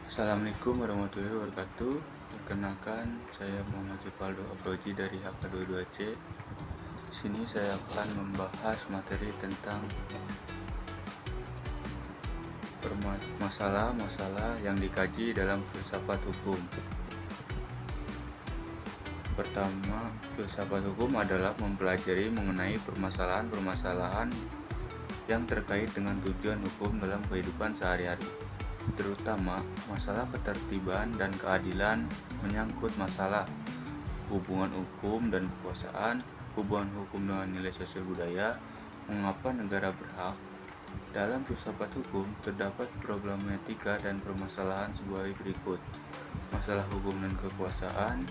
Assalamualaikum warahmatullahi wabarakatuh. Perkenalkan, saya Muhammad Rivaldo Afroji dari HK22C. Di sini saya akan membahas materi tentang masalah-masalah yang dikaji dalam filsafat hukum. Pertama, filsafat hukum adalah mempelajari mengenai permasalahan-permasalahan yang terkait dengan tujuan hukum dalam kehidupan sehari-hari, terutama masalah ketertiban dan keadilan, menyangkut masalah hubungan hukum dan kekuasaan, hubungan hukum dengan nilai sosial budaya, mengapa negara berhak. Dalam filsafat hukum terdapat problematika dan permasalahan sebagai berikut. Masalah hukum dan kekuasaan.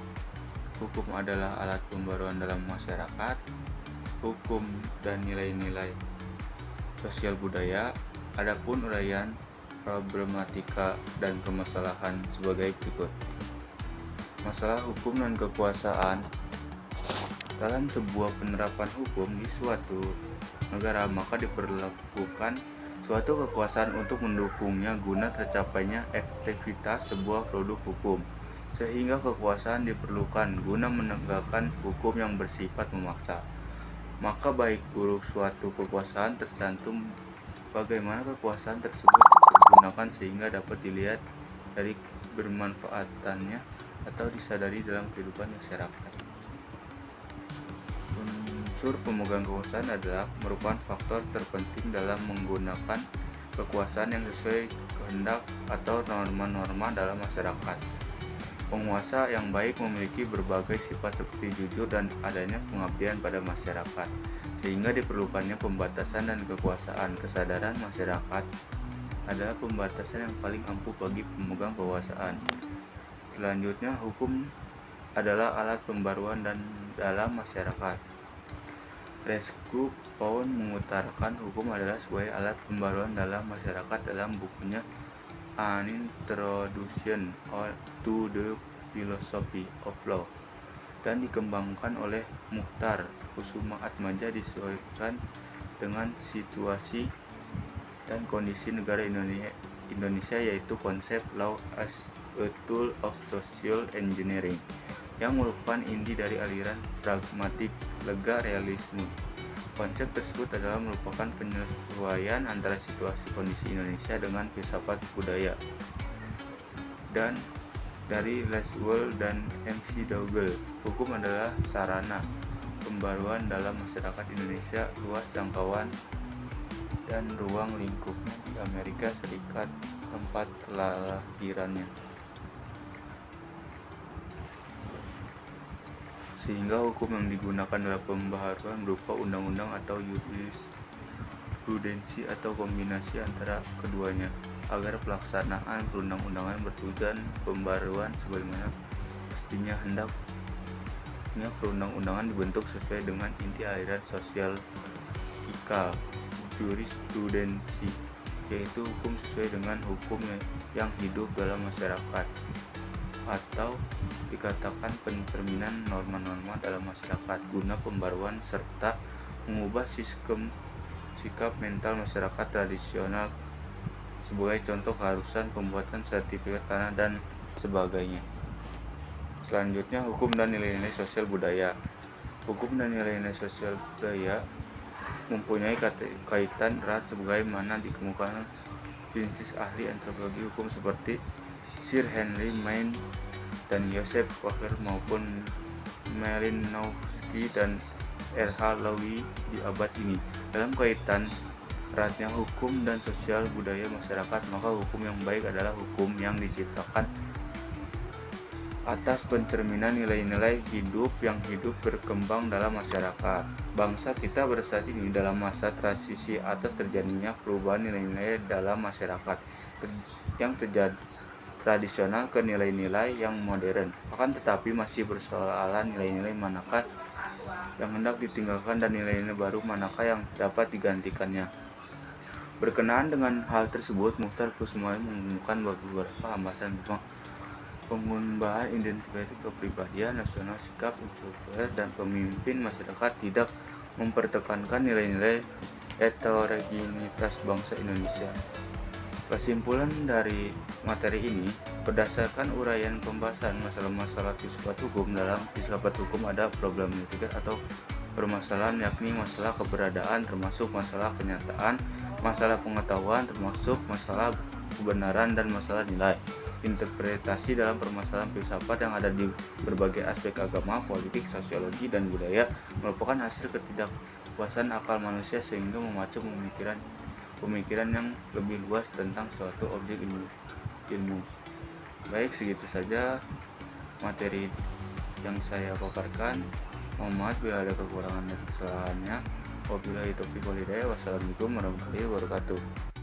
Hukum adalah alat pembaruan dalam masyarakat. Hukum dan nilai-nilai sosial budaya. Adapun uraian problematika dan permasalahan sebagai berikut. Masalah hukum dan kekuasaan. Dalam sebuah penerapan hukum di suatu negara, maka diperlakukan suatu kekuasaan untuk mendukungnya guna tercapainya efektivitas sebuah produk hukum, sehingga kekuasaan diperlukan guna menegakkan hukum yang bersifat memaksa. Maka baik buruk suatu kekuasaan tercantum bagaimana kekuasaan tersebut digunakan sehingga dapat dilihat dari bermanfaatannya atau disadari dalam kehidupan masyarakat. Unsur pemegang kekuasaan adalah merupakan faktor terpenting dalam menggunakan kekuasaan yang sesuai kehendak atau norma-norma dalam masyarakat. Penguasa yang baik memiliki berbagai sifat seperti jujur dan adanya pengabdian pada masyarakat, sehingga diperlukannya pembatasan dan kekuasaan. Kesadaran masyarakat adalah pembatasan yang paling ampuh bagi pemegang kekuasaan. Selanjutnya, hukum adalah alat pembaruan dan dalam masyarakat. Rescue Pound mengutarakan hukum adalah sebagai alat pembaruan dalam masyarakat dalam bukunya An Introduction to the Philosophy of Law, dan dikembangkan oleh Mukhtar Kusuma Atmaja disesuaikan dengan situasi dan kondisi negara Indonesia, yaitu konsep law as a tool of social engineering yang merupakan inti dari aliran pragmatik lega realisme. Konsep tersebut adalah merupakan penyesuaian antara situasi kondisi Indonesia dengan filsafat budaya. Dan dari Laswell dan MC Dougall, hukum adalah sarana pembaruan dalam masyarakat Indonesia luas jangkauan dan ruang lingkupnya di Amerika Serikat, tempat kelahirannya, sehingga hukum yang digunakan dalam pembaharuan berupa undang-undang atau jurisprudensi atau kombinasi antara keduanya, agar pelaksanaan perundang-undangan bertujuan pembaruan sebagaimana pastinya hendaknya perundang-undangan dibentuk sesuai dengan inti aliran sosial ika. Jurisprudensi yaitu hukum sesuai dengan hukum yang hidup dalam masyarakat, atau dikatakan pencerminan norma-norma dalam masyarakat guna pembaruan serta mengubah sikap mental masyarakat tradisional, sebagai contoh keharusan pembuatan sertifikat tanah dan sebagainya. Selanjutnya, hukum dan nilai-nilai sosial budaya. Hukum dan nilai-nilai sosial budaya mempunyai kaitan erat sebagaimana dikemukakan prinsip ahli antropologi hukum seperti Sir Henry Maine dan Joseph Walker maupun Malinowski dan R.H. Lowy di abad ini. Dalam kaitan eratnya hukum dan sosial budaya masyarakat, maka hukum yang baik adalah hukum yang diciptakan atas pencerminan nilai-nilai hidup yang hidup berkembang dalam masyarakat. Bangsa kita pada saat ini dalam masa transisi atas terjadinya perubahan nilai-nilai dalam masyarakat yang tradisional ke nilai-nilai yang modern. Akan tetapi masih persoalan nilai-nilai manakah yang hendak ditinggalkan dan nilai-nilai baru manakah yang dapat digantikannya. Berkenaan dengan hal tersebut, Mukhtar Kusuma menemukan beberapa hambatan pengembangan identitas kepribadian nasional, sikap introvert dan pemimpin masyarakat tidak mempertekankan nilai-nilai heterogenitas bangsa Indonesia. Kesimpulan dari materi ini, berdasarkan uraian pembahasan masalah-masalah filsafat hukum, dalam filsafat hukum ada problematika atau permasalahan, yakni masalah keberadaan termasuk masalah kenyataan, masalah pengetahuan termasuk masalah kebenaran, dan masalah nilai. Interpretasi dalam permasalahan filsafat yang ada di berbagai aspek agama, politik, sosiologi, dan budaya merupakan hasil ketidakpuasan akal manusia sehingga memacu pemikiran yang lebih luas tentang suatu objek ilmu. Baik, segitu saja materi yang saya paparkan. Mohon maaf bila ada kekurangan dan kesalahannya. Wabillahi taufiq wal hidayah. Wassalamualaikum warahmatullahi wabarakatuh.